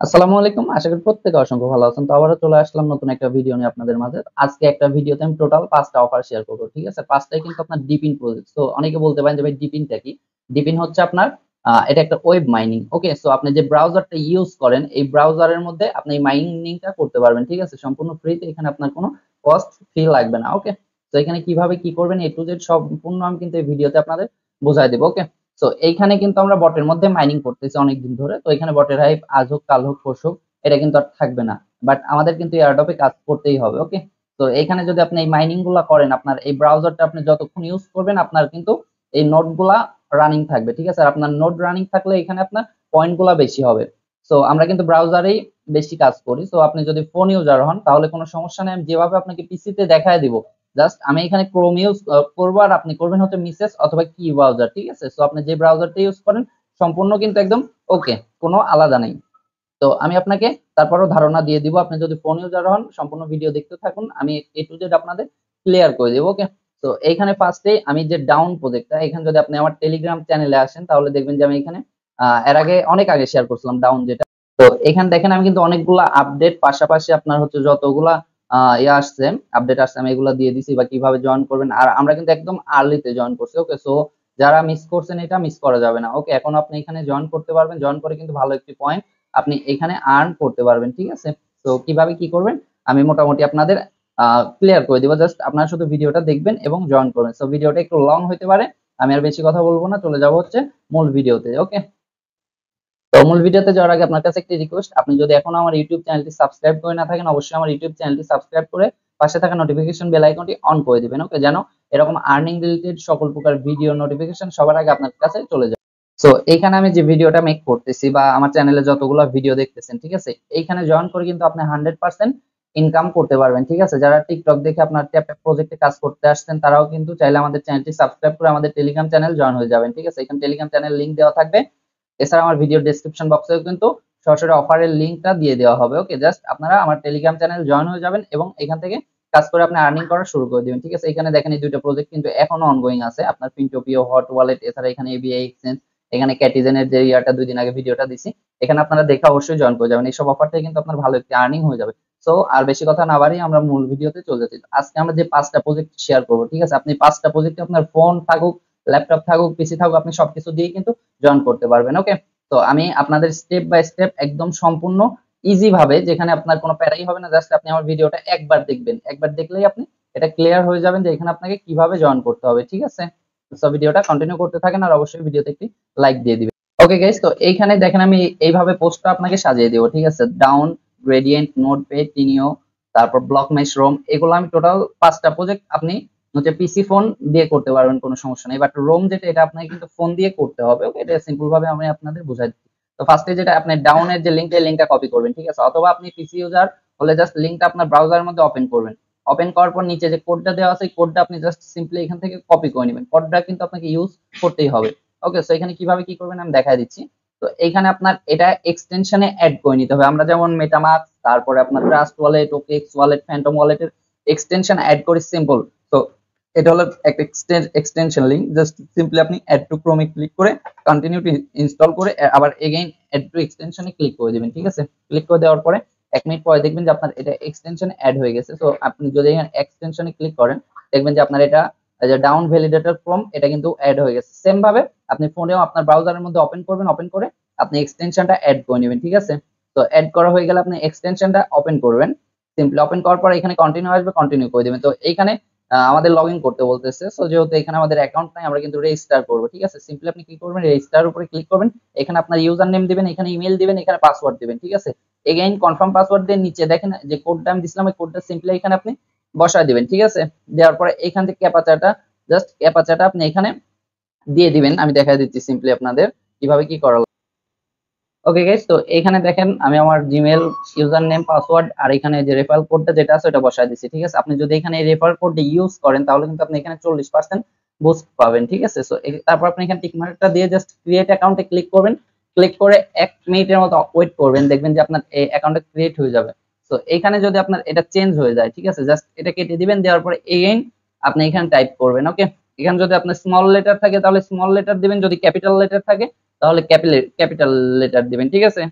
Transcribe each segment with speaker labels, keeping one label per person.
Speaker 1: আসসালামু আলাইকুম। আশা করি প্রত্যেকে অসংখ্য ভালো আছেন। তো আবারও চলে আসলাম নতুন একটা ভিডিও নিয়ে আপনাদের মাঝে। আজকে একটা ভিডিওতে আমি টোটাল ৫ টা অফার শেয়ার করব। ঠিক আছে? ৫ টাই কিন্তু আপনার ডিপিন প্রজেক্ট। সো অনেকে বলতে পারেন যে ভাই ডিপিনটা কি? ডিপিন হচ্ছে আপনার এটা একটা ওয়েব মাইনিং। ওকে? সো আপনি যে ব্রাউজারটা ইউজ করেন এই ব্রাউজারের মধ্যে আপনি এই মাইনিংটা করতে পারবেন। ঠিক আছে? সম্পূর্ণ ফ্রিতে, এখানে আপনার কোনো কস্ট ফি লাগবে না। ওকে? তো এখানে কিভাবে কি করবেন A to Z সম্পূর্ণ আমি কিন্তু এই ভিডিওতে আপনাদের বুঝায় দেব। ওকে? সো এইখানে কিন্তু আমরা বটের মধ্যে মাইনিং করতেছি অনেকদিন ধরে। তো এখানে বটের হাইপ আজ হোক, কাল হোক, পরশু হোক, এটা কিন্তু আর থাকবে না। বাট আমাদের কিন্তু এয়ারড্রপে কাজ করতেই হবে। ওকে? তো এইখানে যদি আপনি এই মাইনিং গুলা করেন, আপনার এই ব্রাউজারটা আপনি যতক্ষণ ইউজ করবেন আপনার কিন্তু এই নোড গুলা রানিং থাকবে। ঠিক আছে? আর আপনার নোড রানিং থাকলে এখানে আপনার পয়েন্ট গুলা বেশি হবে। সো আমরা কিন্তু ব্রাউজারেই বেশি কাজ করি। সো আপনি যদি ফোন ইউজার হন তাহলে কোনো সমস্যা নেই। আমি যেভাবে আপনাকে পিসিতে দেখায় দিব, জাস্ট আমি এখানে ক্রোম ইউজ করবো আর আপনি করবেন হচ্ছে মিসেস অথবা কি ব্রাউজার। ঠিক আছে? সো আপনি যে ব্রাউজারটা ইউজ করেন সম্পূর্ণ কিন্তু একদম ওকে, কোনো আলাদা নেই। তো আমি আপনাকে তারপরও ধারণা দিয়ে দিব। আপনি যদি ফোন ইউজার হন সম্পূর্ণ ভিডিও দেখতে থাকুন, আমি A to Z আপনাদের ক্লিয়ার করে দেব। ওকে? তো এইখানে ফার্স্টে আমি যে ডাউন প্রজেক্টটা, এখানে যদি আপনি আমার টেলিগ্রাম চ্যানেলে আসেন তাহলে দেখবেন যে আমি এখানে এর আগে অনেক আগে শেয়ার করছিলাম ডাউন যেটা। তো এখানে দেখেন আমি কিন্তু অনেকগুলা আপডেট, পাশাপাশি আপনার হচ্ছে যতগুলা আসছে আপডেট আসছে আমি এগুলা দিয়ে দিছি বা কিভাবে জয়েন করবেন। আর আমরা কিন্তু একদম আর্লিতে জয়েন করছি। ওকে? সো যারা মিস করছেন এটা মিস করা যাবে না। ওকে? এখন আপনি এখানে জয়েন করতে পারবেন। জয়েন করে কিন্তু ভালো একটি পয়েন্ট আপনি এখানে আর্ন করতে পারবেন। ঠিক আছে? তো কিভাবে কি করবেন আমি মোটামুটি আপনাদের ক্লিয়ার করে দিব। জাস্ট আপনারা শুধু ভিডিওটা দেখবেন এবং জয়েন করবেন। সো ভিডিওটা একটু লং হতে পারে, আমি আর বেশি কথা বলবো না, চলে যাব হচ্ছে মূল ভিডিওতে। ওকে? তো মূল ভিডিওতে যাওয়ার আগে আপনার কাছে একটি রিকোয়েস্ট, আপনি যদি এখনো আমার ইউটিউব চ্যানেলটি সাবস্ক্রাইব করে না থাকেন অবশ্যই আমার ইউটিউব চ্যানেলটি সাবস্ক্রাইব করে পাশে থাকা নোটিফিকেশন বেল আইকনটি অন করে দিবেন। ওকে? যেন এরকম আর্নিং রিলেটেড সকল প্রকার ভিডিও নোটিফিকেশন সবার আগে আপনার কাছে চলে যায়। সো এইখানে আমি যে ভিডিওটা মেক করতেছি বা আমার চ্যানেলে যতগুলো ভিডিও দেখতেছেন, ঠিক আছে, এইখানে জয়েন করে কিন্তু আপনি 100% ইনকাম করতে পারবেন। ঠিক আছে? যারা টিকটক দেখে আপনার প্রজেক্টে কাজ করতে আসছেন তারাও কিন্তু চাইলে আমাদের চ্যানেলটি সাবস্ক্রাইব করে আমাদের টেলিগ্রাম চ্যানেল জয়েন হয়ে যাবেন। ঠিক আছে? এখানে টেলিগ্রাম চ্যানেল লিংক দেওয়া থাকবে। এছাড়া আমার ভিডিও ডেসক্রিপশন বক্সেও কিন্তু সরাসরি অফারের লিংকটা দিয়ে দেওয়া হবে। ওকে? জাস্ট আপনারা আমার টেলিগ্রাম চ্যানেল জয়েন হয়ে যাবেন এবং এখান থেকে কাজ করে আপনি আর্নিং করা শুরু করে দিবেন। ঠিক আছে? এখানে দেখেন এই দুইটা প্রজেক্ট কিন্তু এখনো অনগোয়িং আছে, আপনার পিন্টোপিও, হট ওয়ালেট, এছাড়া এখানে এবিআই এক্সচেঞ্জ, এখানে ক্যাটিজেনের যে ইয়াটা 2 দিন আগে ভিডিওটা দিছি, এখানে আপনারা দেখে অবশ্যই জয়েন করে যাবেন। এইসব অফার থেকে কিন্তু আপনার ভালো একটি আর্নিং হয়ে যাবে। সো আর বেশি কথা না বাড়িয়ে আমরা মূল ভিডিওতে চলে যাচ্ছি। আজকে আমরা যে 5টা প্রজেক্ট শেয়ার করব, ঠিক আছে, আপনি 5টা প্রজেক্টে আপনার ফোন থাকুক, ল্যাপটপ থাকুক, পিসি থাকুক, আপনি সবকিছু দিয়ে কিন্তু জয়েন করতে পারবেন। ওকে? তো আমি আপনাদের স্টেপ বাই স্টেপ একদম সম্পূর্ণ ইজি ভাবে, যেখানে আপনার কোনো প্যারাই হবে না, জাস্ট আপনি আমার ভিডিওটা একবার দেখবেন, একবার দেখলেই আপনি এটা ক্লিয়ার হয়ে যাবেন যে এখানে আপনাকে কিভাবে জয়েন করতে হবে। ঠিক আছে? তো ভিডিওটা কন্টিনিউ করতে থাকেন আর অবশ্যই ভিডিওতে একটি লাইক দিয়ে দিবেন। ওকে গাইস, তো এইখানে দেখেন আমি এইভাবে পোস্টটা আপনাকে সাজিয়ে দেবো। ঠিক আছে? ডাউন, গ্রেডিয়েন্ট, নোটপ্যাড, টিনিও, তারপর ব্লক মেশ, রোম, এগুলো আমি টোটাল 5টা প্রজেক্ট আপনি হচ্ছে পিসি ফোন দিয়ে করতে পারবেন, কোনো সমস্যা নেই। বাট রোম যেটা এটা আপনাকে কিন্তু ফোন দিয়ে করতে হবে। ওকে? এটা সিম্পল ভাবে আমি আপনাদের বুঝাই দিচ্ছি। তো ফার্স্টে যেটা আপনি ডাউনের যে লিংকটা, লিংকটা কপি করবেন। ঠিক আছে? অথবা আপনি পিসি ইউজার হলে জাস্ট লিংকটা আপনার ব্রাউজারের মধ্যে ওপেন করবেন। ওপেন করার পর নিচে যে কোডটা দেওয়া আছে এই কোডটা আপনি জাস্ট সিম্পলি এখান থেকে কপি করে নেবেন। কোডটা কিন্তু আপনাকে ইউজ করতেই হবে। ওকে? সো এখানে কিভাবে কি করবেন আমি দেখাই দিচ্ছি। তো এইখানে আপনার এটা এক্সটেনশনে অ্যাড করে নিতে হবে। আমরা যেমন মেটামাস্ক, তারপরে আপনার trust wallet, OKX wallet, Phantom ওয়ালেটের এক্সটেনশন অ্যাড করি সিম্পল। তো এটা হলো একটা এক্সটেনশন লিংক, জাস্ট সিম্পলি আপনি অ্যাড টু ক্রোমে ক্লিক করে কন্টিনিউ টু ইনস্টল করে আবার এগেইন অ্যাড টু এক্সটেনশনে ক্লিক করে দিবেন। ঠিক আছে? ক্লিক করে দেওয়ার পরে 1 মিনিট পরে দেখবেন যে আপনার এটা এক্সটেনশন অ্যাড হয়ে গেছে। সো আপনি যদি এখানে এক্সটেনশনে ক্লিক করেন দেখবেন যে আপনার এটা যে ডাউন ভ্যালিডেটর ক্রোম এটা কিন্তু অ্যাড হয়ে গেছে। সেম ভাবে আপনি ফোনেও আপনার ব্রাউজারের মধ্যে ওপেন করবেন, ওপেন করে আপনি এক্সটেনশনটা অ্যাড করে নেবেন। ঠিক আছে? তো অ্যাড করা হয়ে গেলে আপনি এক্সটেনশনটা ওপেন করবেন। সিম্পলি ওপেন করার পর এখানে কন্টিনিউ আসবে, কন্টিনিউ করে দিবেন। তো এইখানে আমাদের লগ ইন করতে বলতেছে। সো যেহেতু এখানে আমাদের অ্যাকাউন্ট নাই আমরা কিন্তু রেজিস্টার করবো। ঠিক আছে? সিম্পলি আপনি কি করবেন, রেজিস্টার উপরে ক্লিক করবেন, এখানে আপনার ইউজার নেম দিবেন, এখানে ইমেল দিবেন, এখানে পাসওয়ার্ড দিবেন। ঠিক আছে? এগেইন কনফার্ম পাসওয়ার্ড দিয়ে নিচে দেখেন যে কোডটা আমি দিছিলাম, এই কোডটা সিম্পলি এখানে আপনি বসায় দিবেন। ঠিক আছে? দেওয়ার পরে এখান থেকে ক্যাপাচাটা, জাস্ট ক্যাপাচাটা আপনি এখানে দিয়ে দিবেন। আমি দেখাই দিচ্ছি সিম্পলি আপনাদের কিভাবে কি করা। ওকে গাইস, তো এখানে দেখেন আমি আমার জিমেল ইউজার নেম, পাসওয়ার্ড আর এখানে যে রেফারেল কোডটা যেটা আছে ওটা বসায় দিচ্ছি। ঠিক আছে? আপনি যদি এখানে এই রেফারেল কোডটা ইউজ করেন তাহলে কিন্তু আপনি এখানে 40% বুস্ট পাবেন। ঠিক আছে? সো তারপর আপনি এখানে টিক মার্কটা দিয়ে জাস্ট ক্রিয়েট অ্যাকাউন্টে ক্লিক করবেন। ক্লিক করে 1 মিনিটের মতো ওয়েট করবেন, দেখবেন যে আপনার এই অ্যাকাউন্টটা ক্রিয়েট হয়ে যাবে। সো এখানে যদি আপনার এটা চেঞ্জ হয়ে যায়, ঠিক আছে, জাস্ট এটা কেটে দিবেন, দেওয়ার পরে এগেইন আপনি এখানে টাইপ করবেন। ওকে? এখানে যদি আপনার স্মল লেটার থাকে তাহলে স্মল লেটার দিবেন, যদি ক্যাপিটাল লেটার থাকে তাহলে ক্যাপিটাল লেটার দিবেন। ঠিক আছে?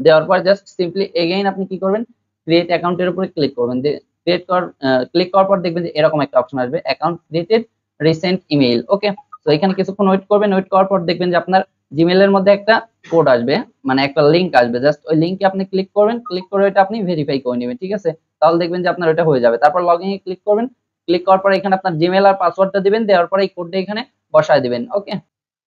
Speaker 1: দেওয়ার পর জাস্ট সিম্পলি এগেইন আপনি কি করবেন, ক্রিয়েট অ্যাকাউন্টের উপরে ক্লিক করবেন। ক্লিক করার পর দেখবেন যে এরকম একটা অপশন আসবে, অ্যাকাউন্ট ক্রিয়েটেড, রিসেন্ট ইমেইল। ওকে, তো এখানে কিছুক্ষণ ওয়েট করবেন। ওয়েট করার পর দেখবেন যে আপনার জিমেইলের মধ্যে একটা কোড আসবে, মানে একটা লিংক আসবে। জাস্ট ওই লিংকে আপনি ক্লিক করবেন, ক্লিক করে এটা আপনি ভেরিফাই করে নেবেন, ঠিক আছে? তাহলে দেখবেন যে আপনার ওটা হয়ে যাবে। তারপর লগ ইন এ ক্লিক করবেন। ক্লিক করার পর এখানে আপনার জিমেইল আর পাসওয়ার্ডটা দিবেন, দেওয়ার পরে এই কোডটা এখানে বসায় দিবেন। ওকে,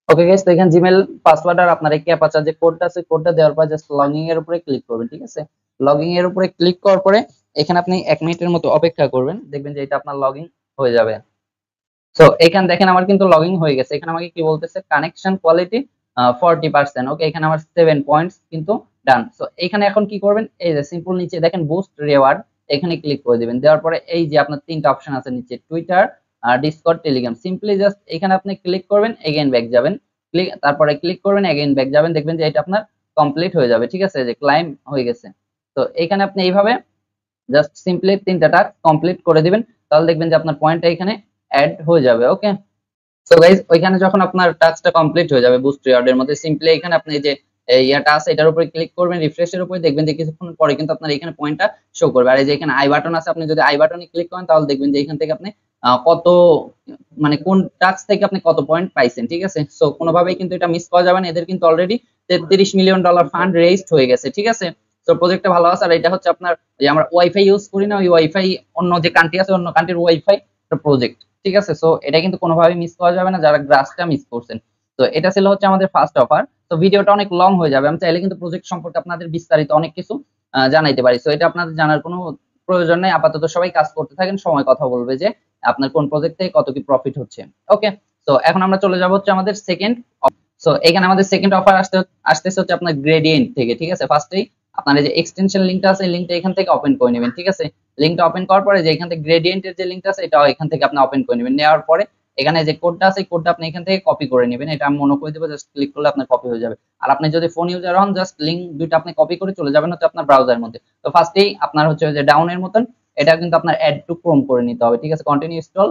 Speaker 1: ওকে গাইস, তো এখানে জিমেইল পাসওয়ার্ড আর আপনার এই ক্যাপচা যে কোডটা আছে, কোডটা দেওয়ার পর জাস্ট লগইন এর উপরে ক্লিক করবেন, ঠিক আছে? লগইন এর উপরে ক্লিক করার পরে এখানে আপনি 1 মিনিটের মতো অপেক্ষা করবেন, দেখবেন যে এটা আপনার লগইন হয়ে যাবে। সো এখানে দেখেন আমার কিন্তু লগইন হয়ে গেছে। এখানে আমাকে কি বলতেছে, কানেকশন কোয়ালিটি 40%। ওকে, এখানে আমার 7 পয়েন্টস কিন্তু ডান। সো এখানে এখন কি করবেন, এই যে সিম্পল নিচে দেখেন বুস্ট রিওয়ার্ড, এখানে ক্লিক করে দিবেন। দেওয়ার পরে এই যে আপনার তিনটা অপশন আছে নিচে, Twitter, Discord, Telegram, simply just এখানে আপনি ক্লিক করবেন, এগেইন ব্যাক যাবেন, তারপরে ক্লিক করবেন, এগেইন ব্যাক যাবেন, দেখবেন যে এটা আপনার কমপ্লিট হয়ে যাবে, ঠিক আছে? যে ক্লাইম হয়ে গেছে। তো এখানে আপনি এইভাবে জাস্ট সিম্পলি তিনটা টাস্ক কমপ্লিট করে দিবেন, তাহলে দেখবেন যে আপনার পয়েন্টটা এখানে অ্যাড হয়ে যাবে। ওকে, সো গাইস, ওইখানে যখন আপনার টাস্কটা কমপ্লিট হয়ে যাবে বুস্ট রিওয়ার্ডের মধ্যে, সিম্পলি এখানে আপনি যে ইয়াটা আছে এটার উপরে ক্লিক করবেন, রিফ্রেশের উপরে, দেখবেন যে কিছুক্ষণ পরে কিন্তু আপনার এখানে পয়েন্টটা শো করবে। আর এই যে এখানে আই বাটন আছে, আপনি যদি আই বাটনে ক্লিক করেন তাহলে দেখবেন যে এখান থেকে আপনি কত, মানে কোন টাস্ক থেকে আপনি কত পয়েন্ট পাইছেন, ঠিক আছে? সো কোনোভাবেই কিন্তু এটা মিস করা যাবে না। এদের কিন্তু অলরেডি $33 মিলিয়ন ফান্ড রেইজড হয়ে গেছে, ঠিক আছে? তো প্রজেক্টটা ভালো আছে। আর এটা হচ্ছে আপনার, যে আমরা ওয়াইফাই ইউজ করি না, ওই ওয়াইফাই অন্য যে কান্ট্রি আছে অন্য কান্ট্রির ওয়াইফাই প্রজেক্ট, ঠিক আছে? সো এটা কিন্তু কোনোভাবেই মিস করা যাবে না যারা গ্রাসটা মিস করছেন। তো এটা ছিল হচ্ছে আমাদের ফার্স্ট অফার। তো ভিডিওটা অনেক লং হয়ে যাবে, আমি চাইলে কিন্তু প্রজেক্ট সম্পর্কে আপনাদের বিস্তারিত অনেক কিছু জানাইতে পারি। সো এটা আপনাদের জানার কোনো প্রয়োজন নেই, আপাতত সবাই কাজ করতে থাকেন, সময় কথা বলবে যে আপনার কোন প্রজেক্ট থেকে কত কি প্রফিট হচ্ছে। ওকে, তো এখন আমরা চলে যাব হচ্ছে আমাদের সেকেন্ড। সো এখানে আমাদের সেকেন্ড অফার আসতেছে হচ্ছে আপনার গ্রেডিয়েন্ট থেকে, ঠিক আছে? ফার্স্টেই আপনার এই যে এক্সটেনশন লিংকটা আছে, লিংকটা এখান থেকে ওপেন করে নেবেন, ঠিক আছে? লিংকটা ওপেন করার পরে যে এখান থেকে গ্রেডিয়েন্টের যে লিংকটা আছে এটাও এখান থেকে আপনি ওপেন করে নেবেন। নেওয়ার পরে এখানে যে কোডটা আছে কোডটা আপনি এখান থেকে কপি করে নেবেন, এটা আমি মনে করে দেবো, জাস্ট ক্লিক করলে আপনার কপি হয়ে যাবে। আর আপনি যদি ফোন ইউজার হন, জাস্ট লিংক দুইটা আপনি কপি করে চলে যাবেন হচ্ছে আপনার ব্রাউজারের মধ্যে। তো ফার্স্টেই আপনার হচ্ছে যে ডাউনের মতন এটা কিন্তু আপনার অ্যাড টু ক্রোম করে নিতে হবে, ঠিক আছে? কন্টিনিউ ইনস্টল,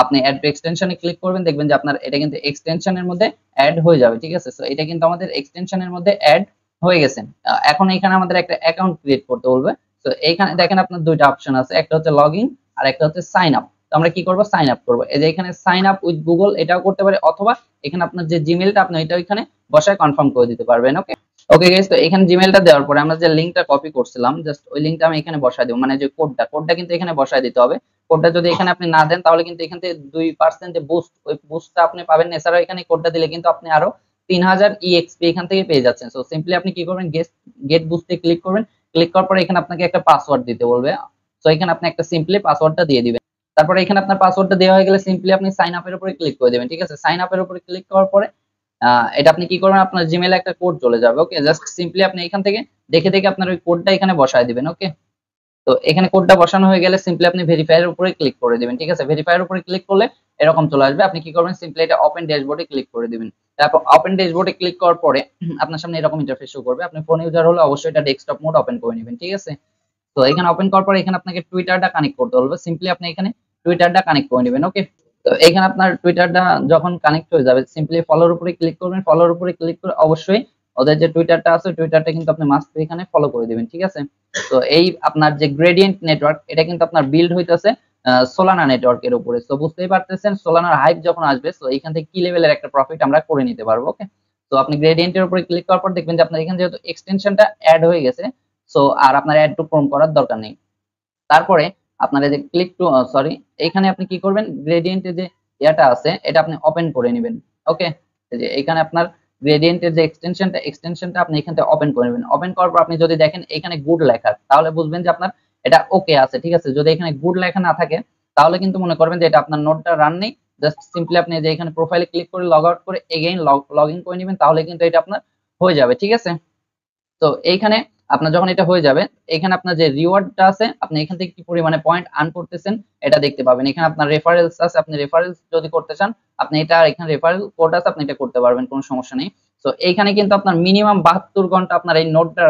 Speaker 1: আপনি অ্যাড টু এক্সটেনশনে ক্লিক করবেন, দেখবেন যে আপনার এটা কিন্তু এক্সটেনশনের মধ্যে অ্যাড হয়ে যাবে, ঠিক আছে? সো এটা কিন্তু আমাদের এক্সটেনশনের মধ্যে অ্যাড হয়ে গেছে। এখন এখানে আমাদের একটা অ্যাকাউন্ট ক্রিয়েট করতে বলবে। তো এইখানে দেখেন আপনার দুইটা অপশন আছে, একটা হচ্ছে লগইন আর একটা হচ্ছে সাইন আপ। তো আমরা কি করব, সাইন আপ করব। এই যে এখানে সাইন আপ উইথ গুগল এটাও করতে পারে, অথবা এখানে আপনার যে জিমেইলটা আপনি এটা এখানে বসায় কনফার্ম করে দিতে পারবেন। ওকে, ওকে গাইস, তো এখানে জিমেইলটা দেওয়ার পরে আমরা যে লিংকটা কপি করছিলাম, জাস্ট ওই লিংকটা আমি এখানে বসায় দেব, মানে যে কোডটা কিন্তু এখানে বসায় দিতে হবে। কোডটা যদি এখানে আপনি না দেন তাহলে কিন্তু এখান থেকে 2% যে বুস্ট, ওই বুস্টটা আপনি পাবেন না। এছাড়াও এখানে কোডটা দিলে কিন্তু আপনি আরো 3000 EXP এখান থেকে পেয়ে যাচ্ছেন। সো সিম্পলি আপনি কি করবেন, গেট বুস্টে ক্লিক করবেন। ক্লিক করার পরে এখানে আপনাকে একটা পাসওয়ার্ড দিতে বলবে। সো এখানে আপনি একটা সিম্পলি পাসওয়ার্ডটা দিয়ে দিবেন। তারপরে এখানে আপনার পাসওয়ার্ডটা দেওয়া হয়ে গেলে সিম্পলি আপনি সাইন আপের উপরে ক্লিক করে দিবেন, ঠিক আছে? সাইন আপের উপরে ক্লিক করার পরে এটা আপনি কি করবেন, আপনার জিমেইলে একটা কোড চলে যাবে। ওকে, জাস্ট সিম্পলি আপনি এখান থেকে দেখে দেখে আপনার ওই কোডটা এখানে বসায় দিবেন। ওকে, তো এখানে কোডটা বসানো হয়ে গেলে সিম্পলি আপনি ভেরিফাই এর উপরে ক্লিক করে দিবেন, ঠিক আছে? ভেরিফাই এর উপরে ক্লিক করলে এরকম চলে আসবে। আপনি কি করবেন, সিম্পলি এটা ওপেন ড্যাশবোর্ডে ক্লিক করে দিবেন। তারপর ওপেন ড্যাশবোর্ডে ক্লিক করার পরে আপনার সামনে এরকম ইন্টারফেস শো করবে। আপনি ফোন ইউজার হলে অবশ্যই এটা ডেস্কটপ মোড ওপেন করে নেবেন, ঠিক আছে? তো এখানে ওপেন করার পরে এখানে আপনাকে টুইটারটা কানেক্ট করতে বলবে। সিম্পলি আপনি এখানে টুইটারটা কানেক্ট করে নেবেন। ওকে, তো এখানে আপনার টুইটারটা যখন কানেক্ট হয়ে যাবে সিম্পলি ফলোর উপরে ক্লিক করবেন। ফলোর উপরে ক্লিক করে অবশ্যই ওদের যে টুইটারটা আছে টুইটারটা কিন্তু আপনি মাস্ট এখানে ফলো করে দিবেন, ঠিক আছে? তো এই আপনার যে গ্রেডিয়েন্ট নেটওয়ার্ক এটা কিন্তু আপনার বিল্ড হইতাছে সোলানা নেটওয়ার্কের উপরে। তো বুঝতেই পারতেছেন সোলানার হাইপ যখন আসবে, তো এইখান থেকে কি লেভেলের একটা প্রফিট আমরা করে নিতে পারবো। ওকে, তো আপনি গ্রেডিয়েন্টের উপরে ক্লিক করার পর দেখবেন যে আপনার এখানে যেহেতু এক্সটেনশনটা অ্যাড হয়ে গেছে, সো আর আপনার অ্যাড টু ক্রোম করার দরকার নেই। তারপরে আপনার এই যে ক্লিক টু সরি, এখানে আপনি কি করবেন, গ্রেডিয়েন্টের যে ইয়াটা আছে এটা আপনি ওপেন করে নেবেন। ওকে, এই যে এখানে আপনার গ্রেডিয়েন্টের যে এক্সটেনশনটা আপনি এখান থেকে ওপেন করে নেবেন। ওপেন করার পর আপনি যদি দেখেন এখানে গুড লেখা তাহলে বুঝবেন যে আপনার এটা ওকে আছে, ঠিক আছে? যদি এখানে গুড লেখা না থাকে তাহলে কিন্তু মনে করবেন যে এটা আপনার নোটটা রান নেই। জাস্ট সিম্পলি আপনি যে এখানে প্রোফাইলে ক্লিক করে লগ আউট করে এগেইন লগ ইন করে নেবেন, তাহলে কিন্তু এটা আপনার হয়ে যাবে, ঠিক আছে? তো এইখানে আপনার যখন এটা হয়ে যাবে, এখানে আপনার যে রিওয়ার্ডটা আছে আপনি এখান থেকে কি পরিমাণে পয়েন্ট আর্ন করতেছেন এটা দেখতে পাবেন। এখানে আপনার রেফারেলস আছে, আপনি রেফারেলস যদি করতে চান আপনি এটা, এখানে রেফারেল কোড আছে আপনি এটা করতে পারবেন, কোনো সমস্যা নেই। তো এইখানে কিন্তু আপনার মিনিমাম 72 ঘন্টা আপনার এই নোটটা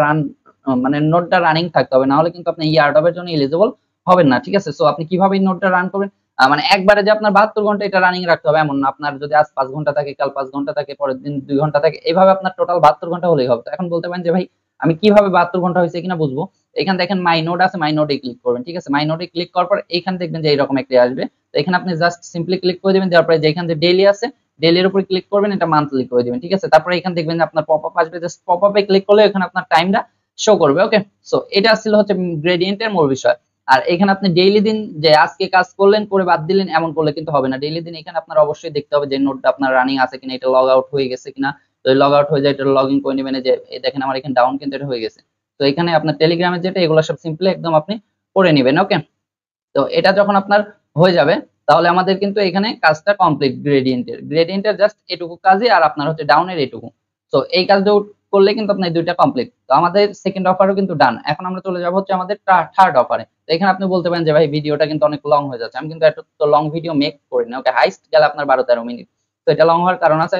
Speaker 1: মানে নোটটা রানিং থাকতে হবে, না হলে কিন্তু আপনি ইয়ারডবের জন্য এলিজিবল হবেন না, ঠিক আছে? সো আপনি কিভাবে এই নোটটা রান করবেন, মানে একবারে যে আপনার 72 ঘন্টা এটা রানিং রাখতে হবে এমন না। আপনার যদি আজ 5 ঘন্টা থাকে, কাল 5 ঘন্টা থাকে, পরের দিন 2 ঘন্টা থাকে, এইভাবে আপনার টোটাল 72 ঘন্টা হলেই হবে। তো এখন বলতে পারেন যে ভাই আমি কিভাবে 72 ঘন্টা হয়েছে কিনা বুঝবো? এখানে দেখেন মাই নোড আছে, মাই নোডে ক্লিক করবেন, ঠিক আছে? মাই নোডে ক্লিক করার পর এখানে দেখবেন যে এরকম একটা আসবে। তো এখানে আপনি জাস্ট সিম্পলি ক্লিক করে দিবেন, দেওয়ার পরে যেখানে যে ডেইলি আছে ডেইলির উপরে ক্লিক করবেন, এটা মান্থলি করে দিবেন, ঠিক আছে? তারপরে এখানে দেখবেন যে আপনার পপআপ আসবে, জাস্ট পপআপে ক্লিক করলে এখানে আপনার টাইমটা শো করবে। ওকে, সো এটা ছিল হচ্ছে গ্রেডিয়েন্টের মূল বিষয়। আর এখানে আপনি ডেইলি দিন যে আজকে কাজ করলেন করে বাদ দিলেন এমন করলে কিন্তু হবে না। ডেইলি দিন এখানে আপনার অবশ্যই দেখতে হবে যে নোটটা আপনার রানিং আছে কিনা, এটা লগ আউট হয়ে গেছে কিনা। তো লগ আউট হয়ে যায় এটা লগ ইন করে নেবেন। যে দেখেন আমার এখানে ডাউন কিন্তু এটা হয়ে গেছে। তো এখানে আপনার টেলিগ্রামের যেটা এগুলো সব সিম্পলি একদম আপনি করে নেবেন। ওকে, তো এটা যখন আপনার হয়ে যাবে তাহলে আমাদের কিন্তু এখানে কাজটা কমপ্লিট। গ্রেডিয়েন্টের জাস্ট এটুকু কাজই, আর আপনার হচ্ছে ডাউনের এটুকু। তো এই কাজটা করলে কিন্তু আপনার দুইটা কমপ্লিট। তো আমাদের সেকেন্ড অফারও কিন্তু ডান। এখন আমরা চলে যাবো হচ্ছে আমাদের থার্ড অফারে। তো এখানে আপনি বলতে পারেন যে ভাই ভিডিওটা কিন্তু অনেক লং হয়ে যাচ্ছে, আমি কিন্তু এত তো লং ভিডিও মেক করি না। ওকে, হাইস্ট গেলে আপনার 12-13 মিনিট। তো এটা লং হওয়ার কারণ আছে।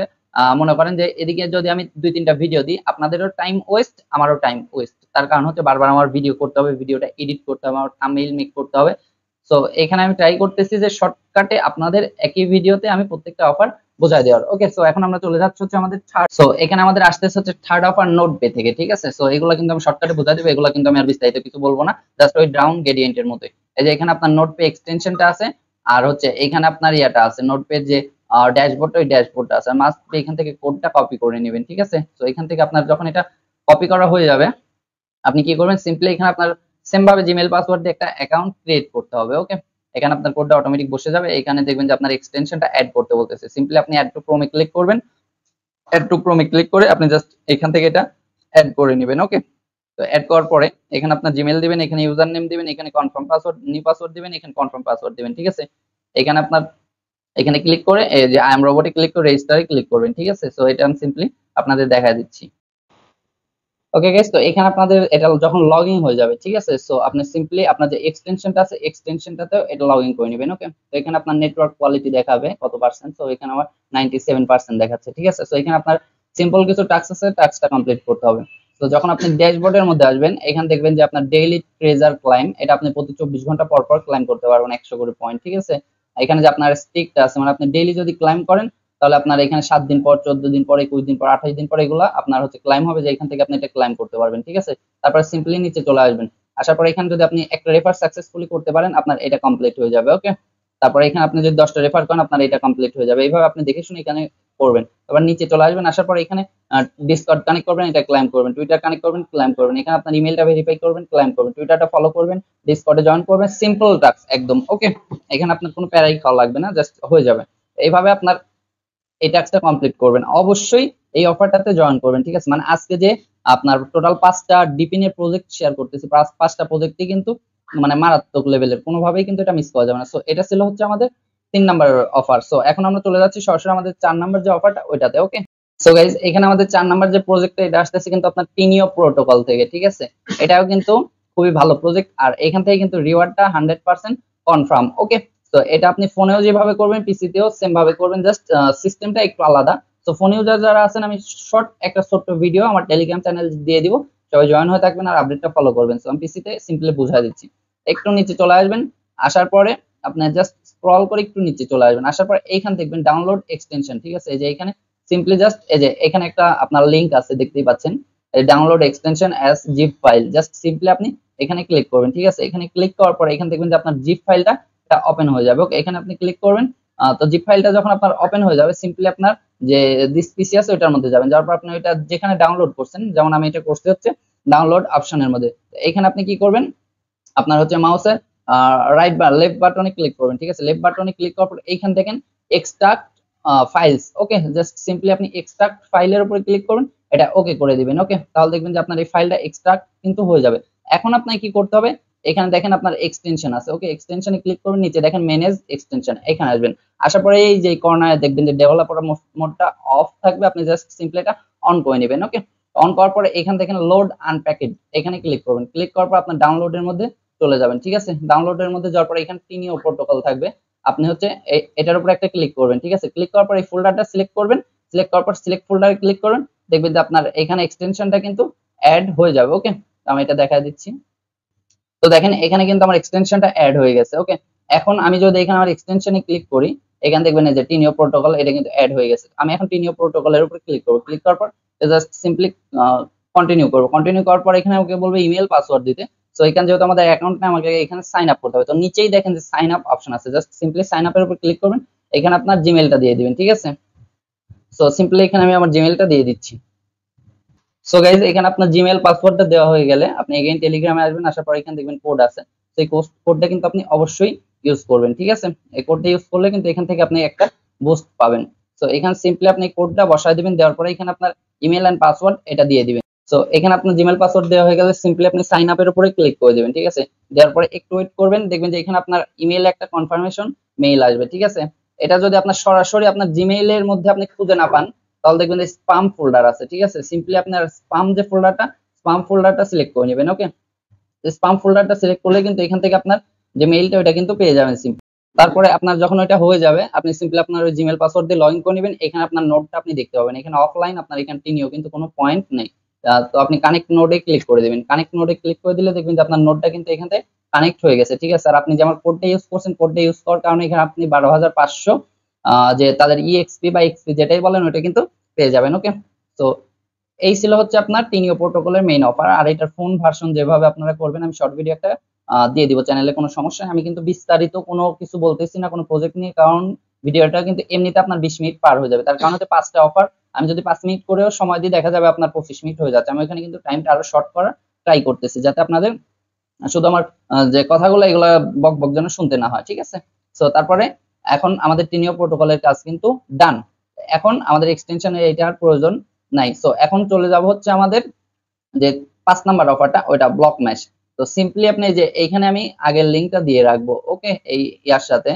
Speaker 1: মনে করেন যে এদিকে যদি আমি 2-3টা ভিডিও দিই, আপনাদেরও টাইম ওয়েস্ট, আমারও টাইম ওয়েস্ট। তার কারণ হচ্ছে বারবার আমার ভিডিও করতে হবে, ভিডিওটা এডিট করতে হবে, আমার থাম্বনেইল মেক করতে হবে। সো এখানে আমি ট্রাই করতেছি যে শর্টকাটে আপনাদের একই ভিডিওতে আমি প্রত্যেকটা অফার বোঝাই দেওয়ার। ওকে, সো এখন আমরা চলে যাচ্ছি হচ্ছে আমাদের থার্ড। সো এখানে আমাদের আসতেছে হচ্ছে থার্ড অফার নোট পে থেকে, ঠিক আছে? সো এগুলো কিন্তু আমি শর্টকাটে বোঝাই দেবো, এগুলো কিন্তু আমি আর বিস্তারিত কিছু বলবো না, জাস্ট ওই ডাউন গ্রেডিয়েন্টের মতোই। এই যে এখানে আপনার নোট পে এক্সটেনশনটা আছে, আর হচ্ছে এখানে আপনার ইয়াটা আছে নোট পে যে ড্যাশবোর্ডটা, ওই ড্যাশবোর্ডটা আছে। মাস্ট এখান থেকে কোডটা কপি করে নেবেন, ঠিক আছে? তো এখান থেকে আপনার যখন এটা কপি করা হয়ে যাবে আপনি কি করবেন, সিম্পলি এখানে আপনার সেম ভাবে জিমেইল পাসওয়ার্ড দিয়ে একটা অ্যাকাউন্ট ক্রিয়েট করতে হবে। ওকে, এখানে আপনার কোডটা অটোমেটিক বসে যাবে। এখানে দেখবেন যে আপনার এক্সটেনশনটা অ্যাড করতে বলতেছে, সিম্পলি আপনি অ্যাড টু ক্রোমে ক্লিক করবেন। অ্যাড টু ক্রোমে ক্লিক করে আপনি জাস্ট এখান থেকে এটা অ্যাড করে নেবেন। ওকে, তো অ্যাড করার পরে এখানে আপনার জিমেইল দিবেন, এখানে ইউজার নেম দিবেন, এখানে কনফার্ম পাসওয়ার্ড নিউ পাসওয়ার্ড দিবেন, এখানে কনফার্ম পাসওয়ার্ড দিবেন, ঠিক আছে? এখানে আপনার এখানে ক্লিক করে এই যে আই এম রোবটে ক্লিক করে রেজিস্টারে ক্লিক করবেন, ঠিক আছে? সো এটা আমি সিম্পলি আপনাদের দেখা দিচ্ছি। ওকে গাইস, তো এখানে আপনাদের এটা যখন লগইন হয়ে যাবে, ঠিক আছে? সো আপনি সিম্পলি আপনার যে এক্সটেনশনটা আছে এক্সটেনশনটাতেও এটা লগইন করে নেবেন। ওকে, তো এখানে আপনার নেটওয়ার্ক কোয়ালিটি দেখাবে কত পার্সেন্ট। সো এখানে আমার 97% দেখাচ্ছে, ঠিক আছে? সো এখানে আপনার সিম্পল কিছু টাস্ক আছে, টাস্কটা কমপ্লিট করতে হবে। তো যখন আপনি ড্যাশবোর্ডের মধ্যে আসবেন এখানে দেখবেন যে আপনার ডেইলি ট্রেজার ক্লাইম, এটা আপনি প্রতি 24 ঘন্টা পর পর ক্লাইম করতে পারবেন 100 করে পয়েন্ট, ঠিক আছে? এখানে যে আপনার স্টিকটা আছে মানে আপনি ডেইলি যদি ক্লাইম করেন তাহলে আপনার এখানে 7 দিন পর, 14 দিন পর, 21 দিন পর, 28 দিন পর এগুলা আপনার হচ্ছে ক্লাইম হবে, যে এখান থেকে আপনি এটা ক্লাইম করতে পারবেন, ঠিক আছে? তারপর সিম্পলি নিচে চলে আসবেন। আসার পর এখানে যদি আপনি একটা রেফার সাকসেসফুলি করতে পারেন আপনার এটা কমপ্লিট হয়ে যাবে। ওকে, তারপর এখানে আপনি যদি 10টা রেফার করেন আপনার এটা কমপ্লিট হয়ে যাবে। এইভাবে আপনি দেখে শুনে এখানে করবেন। আবার নিচে চলে আসবেন, আসার পর এখানে ডিসকর্ড কানেক্ট করবেন, এটা ক্লাইম করবেন, টুইটার কানেক্ট করবেন, ক্লাইম করবেন, এখানে আপনার ইমেলটা ভেরিফাই করবেন, ক্লাইম করবেন, টুইটারটা ফলো করবেন, ডিসকর্ডে জয়েন করবেন। সিম্পল টাস্ক একদম। ওকে, এখানে আপনার কোনো প্যারাই খাওয়া লাগবে না, জাস্ট হয়ে যাবে। এইভাবে আপনার এই টাস্কটা কমপ্লিট করবেন। অবশ্যই এই অফারটাতে জয়েন করবেন, ঠিক আছে? মানে আজকে যে আপনার টোটাল 5টা ডিপিনের প্রজেক্ট শেয়ার করতেছি, 5টা প্রজেক্টই কিন্তু মানে মারাত্মক লেভেলের, কোনোভাবেই কিন্তু এটা মিস করা যাবে না। সো এটা ছিল হচ্ছে আমাদের 3 নাম্বার অফার। সো এখন আমরা চলে যাচ্ছি সরাসরি আমাদের 4 নাম্বার যে অফারটা ওইটাতে। ওকে, সো গাইজ এখানে আমাদের 4 নাম্বার যে প্রজেক্টটা এটা আসতেছে কিন্তু আপনার টিনিও প্রোটোকল থেকে, ঠিক আছে? এটাও কিন্তু খুবই ভালো প্রজেক্ট, আর এখান থেকে কিন্তু রিওয়ার্ডটা 100% কনফার্ম। ওকে, তো এটা আপনি ফোনেও যেভাবে করবেন পিসিতেও সেম ভাবে করবেন, জাস্ট সিস্টেমটা একটু আলাদা। তো ফোন ইউজার যারা আছেন আমি শর্ট একটা ছোট্ট ভিডিও আমার টেলিগ্রাম চ্যানেল দিয়ে দিব, সবাই জয়েন হয়ে থাকবেন আর আপডেটটা ফলো করবেন। সো আমি পিসিতে সিম্পলি বুঝাই দিচ্ছি। একটু নিচে চলে আসবেন, আসার পরে আপনি জাস্ট স্ক্রল করে একটু নিচে চলে আসবেন, আসার পরে এইখান দেখবেন ডাউনলোড এক্সটেনশন, ঠিক আছে? এই যে এখানে সিম্পলি জাস্ট এই যে এখানে একটা আপনার লিংক আছে দেখতেই পাচ্ছেন, এই download extension as zip file, just simply আপনি এখানে ক্লিক করবেন, ঠিক আছে? এখানে ক্লিক করার পরে এখানে দেখবেন যে আপনার জিপ ফাইলটা এটা ওপেন হয়ে যাবে। ওকে, এখানে আপনি ক্লিক করবেন। তো জিপ ফাইলটা যখন আপনার ওপেন হয়ে যাবে সিম্পলি আপনার যে দিস পিসি আছে ওটার মধ্যে যাবেন, যাওয়ার পর আপনি ওইটা যেখানে ডাউনলোড করছেন, যেমন আমি এটা করতে হচ্ছে ডাউনলোড অপশনের মধ্যে, এখানে আপনি কি করবেন, আপনার হচ্ছে মাউসের রাইট বা লেফট বাটনে ক্লিক করবেন, ঠিক আছে? লেফট বাটনে ক্লিক করার পর এইখান দেখেন এক্সট্রাক্ট ফাইলস। ওকে, জাস্ট সিম্পলি আপনি এক্সট্রাক্ট ফাইলের উপরে ক্লিক করবেন, এটা ওকে করে দিবেন। ওকে, তাহলে দেখবেন যে আপনার এই ফাইলটা এক্সট্রাক্ট কিন্তু হয়ে যাবে। এখন আপনাকে কি করতে হবে, এখানে দেখেন আপনার এক্সটেনশন আছে। ওকে, এক্সটেনশনে ক্লিক করবেন, নিচে দেখেন ম্যানেজ এক্সটেনশন, এখানে আসবেন। আসার পরে এই যে কর্নারে দেখবেন যে ডেভেলপার মোডটা অফ থাকবে, আপনি জাস্ট সিম্পলি এটা অন করে নেবেন। ওকে, অন করার পরে এখান দেখেন লোড আনপ্যাকেড, এখানে ক্লিক করবেন। ক্লিক করার পর আপনার ডাউনলোডের মধ্যে চলে যাবেন, ঠিক আছে? ডাউনলোডের মধ্যে যাওয়ার পরে এখানে টিনিও প্রোটোকল থাকবে, আপনি হচ্ছে এটার উপর একটা ক্লিক করবেন, ঠিক আছে? ক্লিক করার পর এই ফোল্ডারটা সিলেক্ট করবেন, সিলেক্ট করার পর সিলেক্ট ফোল্ডারে ক্লিক করবেন, দেখবেন যে আপনার এখানে এক্সটেনশনটা কিন্তু অ্যাড হয়ে যাবে। ওকে, আমি এটা দেখা দিচ্ছি। তো দেখেন এখানে কিন্তু আমার এক্সটেনশনটা অ্যাড হয়ে গেছে। ওকে, এখন আমি যদি এখানে আমার এক্সটেনশনে ক্লিক করি, এখানে দেখবেন যে টিনিও প্রোটোকল এটা কিন্তু অ্যাড হয়ে গেছে। আমি এখন টিনিও প্রোটোকলের উপর ক্লিক করব, ক্লিক করার পর জাস্ট সিম্পলি কন্টিনিউ করবো। কন্টিনিউ করার পর এখানে ওকে বলবো ইমেল পাসওয়ার্ড দিতে। সো এখানে যেহেতু আমাদের অ্যাকাউন্ট না, আমাকে এখানে সাইন আপ করতে হবে। তো নিচেই দেখেন যে সাইন আপ অপশন আছে, জাস্ট সিম্পলি সাইন আপের উপর ক্লিক করবেন, এখানে আপনার জিমেলটা দিয়ে দিবেন, ঠিক আছে। সো সিম্পলি এখানে আমি আমার জিমেলটা দিয়ে দিচ্ছি। সো গাইজ এখানে আপনার জিমেল পাসওয়ার্ডটা দেওয়া হয়ে গেলে আপনি এগেইন টেলিগ্রামে আসবেন, আসার পর এখানে দেখবেন কোড আছে, সেই কোডটা কিন্তু আপনি অবশ্যই ইউজ করবেন, ঠিক আছে। এই কোডটা ইউজ করলে কিন্তু এখান থেকে আপনি একটা বুস্ট পাবেন। সো এখানে সিম্পলি আপনি কোডটা বসায় দিবেন, দেওয়ার পরে এখানে আপনার ইমেল এন্ড পাসওয়ার্ড এটা দিয়ে দিবেন। সো এখানে আপনার জিমেল পাসওয়ার্ড দেওয়া হয়ে গেলে সিম্পলি আপনি সাইন আপের উপরে ক্লিক করে দিবেন, ঠিক আছে। দেওয়ার পরে একটু ওয়েট করবেন, দেখবেন যে এখানে আপনার ইমেইলে একটা কনফার্মেশন মেইল আসবে, ঠিক আছে। এটা যদি আপনার সরাসরি আপনার জিমেইলের মধ্যে আপনি খুঁজে না পান, তাহলে দেখবেন যে স্পাম ফোল্ডার আছে, ঠিক আছে। সিম্পলি আপনার স্পাম ফোল্ডারটা সিলেক্ট করে নেবেন, ওকে। স্পাম ফোল্ডারটা সিলেক্ট করলে কিন্তু এখান থেকে আপনার যে মেইলটা ওটা কিন্তু পেয়ে যাবেন সিম্পলি। তারপরে আপনার যখন ওইটা হয়ে যাবে, আপনি সিম্পলি আপনার ওই জিমেল পাসওয়ার্ড দিয়ে লগ ইন করে নেবেন। এখানে আপনার নোটটা আপনি দেখতে পাবেন, এখানে অফলাইন আপনার এখানে টিনিও কিন্তু কোনো পয়েন্ট নেই। তো আপনি কানেক্ট নোডে ক্লিক করে দেবেন। কানেক্ট নোডে ক্লিক করে দিলে দেখবেন যে আপনার নোটটা কিন্তু এখান থেকে কানেক্ট হয়ে গেছে, ঠিক আছে। আর আপনি যে আমার কোডটা ইউজ করছেন, কোডটা ইউজ করার কারণে এখানে আপনি 12,500 যে তাদের ইএক্সপি বা এক্সপি যেটাই বলেন ওটা কিন্তু পেয়ে যাবেন, ওকে। তো এই ছিল হচ্ছে আপনার টিনিও প্রোটোকলের মেইন অফার। আর এটার ফোন ভার্সন যেভাবে আপনারা করবেন, আমি শর্ট ভিডিও একটা দিয়ে দিব চ্যানেলে, কোনো সমস্যা নেই। আমি কিন্তু বিস্তারিত কোনো কিছু বলতেছি না কোনো প্রজেক্ট নিয়ে, কারণ ভিডিওটা কিন্তু এমনিতে আপনার 20 মিনিট পার হয়ে যাবে। তার কারণ হচ্ছে 5টা অফার, আমি যদি 5 মিনিট করেও সময় দিই, দেখা যাবে আপনার 25 মিনিট হয়ে যাচ্ছে। আমি এখানে কিন্তু টাইমটা আরো শর্ট করার ট্রাই করতেছি, যাতে আপনাদের শুধু আমার যে কথাগুলো এগুলো বক বক যেন শুনতে না হয়, ঠিক আছে। সো তারপরে এখন আমাদের টিনিও প্রোটোকলের কাজ কিন্তু ডান। এখন আমাদের এক্সটেনশনের এটার প্রয়োজন নাই। সো এখন চলে যাব হচ্ছে আমাদের যে 5 নাম্বার অফারটা, ওইটা ব্লক ম্যাশ। তো সিম্পলি আপনি যে এইখানে আমি আগের লিংকটা দিয়ে রাখবো, ওকে, এই ইয়ার সাথে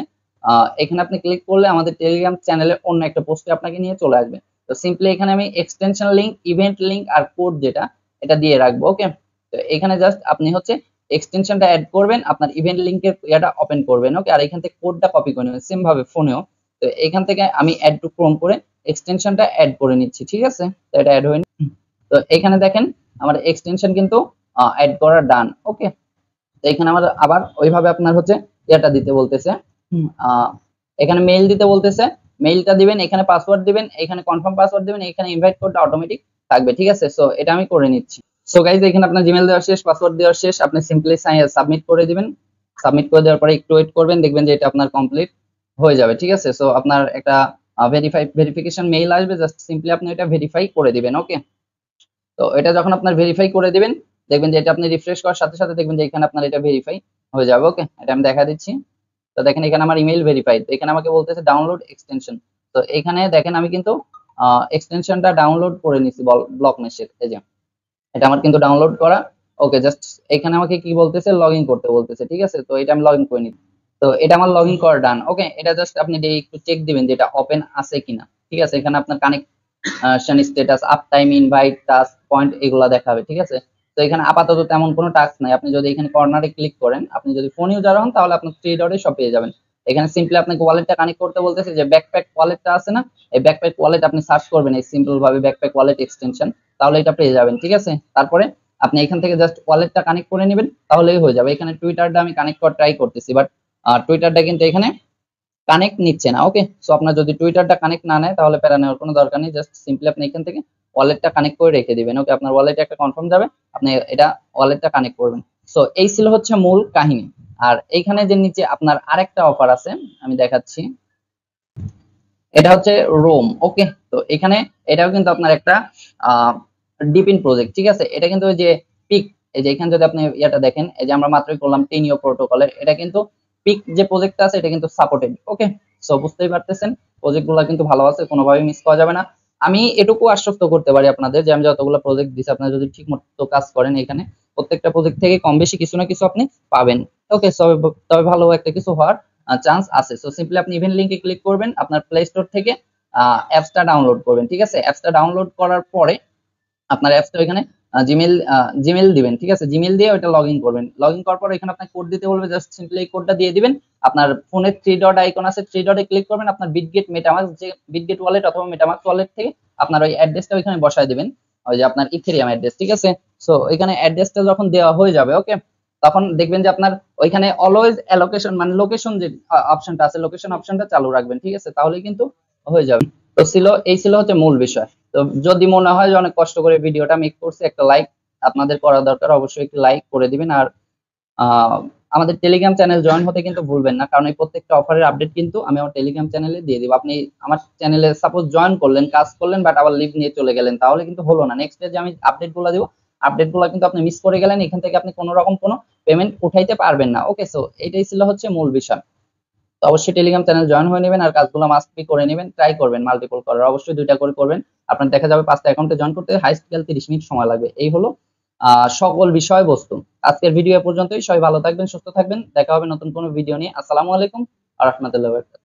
Speaker 1: এখানে আপনি ক্লিক করলে আমাদের টেলিগ্রাম চ্যানেলে অন্য একটা পোস্টে আপনাকে নিয়ে চলে আসবে। তো সিম্পলি এখানে আমি এক্সটেনশন লিংক, ইভেন্ট লিংক আর কোড যেটা এটা দিয়ে রাখবো, ওকে। তো এখানে জাস্ট আপনি হচ্ছে এক্সটেনশনটা অ্যাড করবেন, আপনার ইভেন্ট লিংকের ইয়াটা ওপেন করবেন, ওকে। আর এখান থেকে কোডটা কপি করে নেবেন সেম ভাবে ফোনেও। তো এখান থেকে আমি অ্যাড টু ক্রোম করে এক্সটেনশনটা অ্যাড করে নিচ্ছি, ঠিক আছে। তো এটা অ্যাড হয়ে, তো এখানে দেখেন আমার এক্সটেনশন কিন্তু অ্যাড করা ডান, ওকে। তো এখানে আমার আবার ওইভাবে আপনার হচ্ছে এটা দিতে বলতেছে, এখানে মেইল দিতে বলতেছে, মেইলটা দিবেন, এখানে পাসওয়ার্ড দিবেন, এখানে কনফার্ম পাসওয়ার্ড দিবেন, এখানে ইনভাইট কোডটা অটোমেটিক থাকবে, ঠিক আছে। সো এটা আমি করে নিচ্ছি। সো গাইজ এখানে আপনার জিমেল দেওয়া শেষ, পাসওয়ার্ড দেওয়া শেষ, আপনি সিম্পলি সাবমিট করে দিবেন। সাবমিট করে দেওয়ার পরে একটু ওয়েট করবেন, দেখবেন যে এটা আপনার কমপ্লিট হয়ে যাবে, ঠিক আছে। সো আপনার একটা ভেরিফিকেশন মেইল আসবে, জাস্ট সিম্পলি আপনি এটা ভেরিফাই করে দিবেন, ওকে। তো এটা যখন আপনার ভেরিফাই করে দিবেন, দেখবেন যে এটা আপনি রিফ্রেশ করার সাথে সাথে দেখবেন যে এখানে আপনার এটা ভেরিফাই হয়ে যাবে, ওকে। এটা আমি দেখা দিচ্ছি। তো দেখেন এখানে আমার ইমেল ভেরিফাইড, এখানে আমাকে বলতেছে ডাউনলোড এক্সটেনশন। তো এখানে দেখেন আমি কিন্তু এক্সটেনশনটা ডাউনলোড করে নিছি ব্লক মেশের, এই যে এটা আমার কিন্তু ডাউনলোড করা, ওকে। জাস্ট এখানে আমাকে কি বলতেছে, লগ ইন করতে বলতেছে, ঠিক আছে। তো এটা আমি লগ ইন করে নিই। তো এটা আমার লগ ইন করা ডান, ওকে। এটা জাস্ট আপনি একটু চেক দিবেন যে এটা ওপেন আছে কিনা, ঠিক আছে। এখানে আপনার connection status, up time, invite, task point এগুলা দেখাবে, ঠিক আছে। তো এখানে আপাতত তেমন কোনো টাস্ক নাই। আপনি যদি এখানে কর্নারে ক্লিক করেন, আপনি যদি ফোন ইউজার হন, তাহলে আপনি 3 ডটে সব পেয়ে যাবেন। এখানে সিম্পলি আপনাকে ওয়ালেটটা কানেক্ট করতে বলতেছে, যে ব্যাকপ্যাক ওয়ালেটটা আছে না, এই ব্যাকপ্যাক ওয়ালেট আপনি সার্চ করবেন এই সিম্পল ভাবে ব্যাকপ্যাক ওয়ালেট এক্সটেনশন, তাহলে এটা পেয়ে যাবেন, ঠিক আছে। তারপরে আপনি এখান থেকে জাস্ট ওয়ালেটটা কানেক্ট করে নেবেন, তাহলেই হয়ে যাবে। এখানে টুইটারটা আমি কানেক্ট করার ট্রাই করতেছি, বাট টুইটারটা কিন্তু এখানে কানেক্ট নিচ্ছে না, ওকে। সো আপনার যদি টুইটারটা কানেক্ট না নেয়, তাহলে প্যারা নেওয়ার কোনো দরকার নেই, জাস্ট সিম্পলি আপনি এখান থেকে ওয়ালেটটা কানেক্ট করে রেখে দিবেন, ওকে। আপনার ওয়ালেটে একটা কনফার্ম যাবে, আপনি এটা ওয়ালেটটা কানেক্ট করবেন। সো এই ছিল হচ্ছে মূল কাহিনী। আর এইখানে যে নিচে আপনার আরেকটা অফার আছে, আমি দেখাচ্ছি, এটা হচ্ছে রোম, ওকে। তো এখানে এটাও কিন্তু আপনার একটা ডিপিন প্রজেক্ট, ঠিক আছে। এটা কিন্তু ওই যে পিক, এই যে এখানে যদি আপনি ইয়াটা দেখেন, এই যে আমরা মাত্রই করলাম টিনিও প্রোটোকলের, এটা কিন্তু পিক যে প্রজেক্টটা আছে এটা কিন্তু সাপোর্টেড, ওকে। সো বুঝতেই পারতেছেন প্রজেক্টগুলো কিন্তু ভালো আছে, কোনোভাবেই মিস করা যাবে না। আমি এটুকু আশ্বস্ত করতে পারি আপনাদের, যে আমি যতগুলো প্রজেক্ট দিছি, আপনারা যদি ঠিক মতো কাজ করেন, এখানে প্রত্যেকটা প্রজেক্ট থেকে কম বেশি কিছু না কিছু আপনি পাবেন, ওকে। তবে ভালো একটা কিছু হওয়ার চান্স আছে। সো সিম্পলি আপনি ইভেন্ট লিংকে ক্লিক করবেন, আপনার প্লে স্টোর থেকে অ্যাপসটা ডাউনলোড করবেন, ঠিক আছে। অ্যাপসটা ডাউনলোড করার পরে আপনার অ্যাপসটা এখানে জিমেল দিবেন, ঠিক আছে। জিমেল দিয়ে ওটা লগ ইন করবেন। লগ ইন করার পর এখানে আপনাকে কোড দিতে বলবে, জাস্ট সিম্পলি এই কোডটা দিয়ে দিবেন। আপনার ফোনে 3 ডট আইকন আছে, 3 ডটে ক্লিক করবেন, আপনার বিটগেট মেটামাস্ক, যে বিটগেট ওয়ালেট অথবা মেটামাস্ক ওয়ালেট থেকে আপনার ওই অ্যাড্রেসটা ওইখানে বসায় দিবেন, ওই যে আপনার ইথেরিয়াম অ্যাড্রেস, ঠিক আছে। সো এখানে অ্যাড্রেসটা যখন দেওয়া হয়ে যাবে, ওকে, তখন দেখবেন যে আপনার ওইখানে অলওয়েজ অ্যালোকেশন, মানে লোকেশন যে অপশনটা আছে, লোকেশন অপশনটা চালু রাখবেন, ঠিক আছে। তাহলে কিন্তু হয়ে যাবে। তো এই ছিল হচ্ছে মূল বিষয়। তো যদি মনে হয় যে অনেক কষ্ট করে ভিডিওটা মেক করছি, একটা লাইক আপনাদের করা দরকার, অবশ্যই একটি লাইক করে দিবেন। আর আহ, আমাদের টেলিগ্রাম চ্যানেল জয়েন হতে কিন্তু ভুলবেন না, কারণ এই প্রত্যেকটা অফারের আপডেট কিন্তু আমি আমার টেলিগ্রাম চ্যানেলে দিয়ে দিব। আপনি আমার চ্যানেলে সাপোজ জয়েন করলেন, কাজ করলেন, বাট আবার লিভ নিয়ে চলে গেলেন, তাহলে কিন্তু হলো না। নেক্সট যে আমি আপডেট গুলো দিব, আপডেট গুলো কিন্তু আপনি মিস করে গেলেন, এখান থেকে আপনি কোনো রকম কোনো পেমেন্ট উঠাইতে পারবেন না। ওকে, সো এটাই ছিল হচ্ছে মূল বিষয়। তো অবশ্যই টেলিগ্রাম চ্যানেল জয়েন হয়ে নেবেন, আর কাজগুলো মাস্ট বি করে নেবেন, ট্রাই করবেন মাল্টিপল করার, অবশ্যই 2টা করে করবেন। আপনার দেখা যাবে 5টা অ্যাকাউন্টে জয়েন করতে হাইস্ট গেল 30 মিনিট সময় লাগবে। এই হলো সকল বিষয়বস্তু। আজকের ভিডিও এ পর্যন্তই। সবাই ভালো থাকবেন, সুস্থ থাকবেন, দেখা হবে নতুন কোনো ভিডিও নিয়ে। আসসালামু আলাইকুম ওয়া রাহমাতুল্লাহি ওয়া বারাকাতুহু।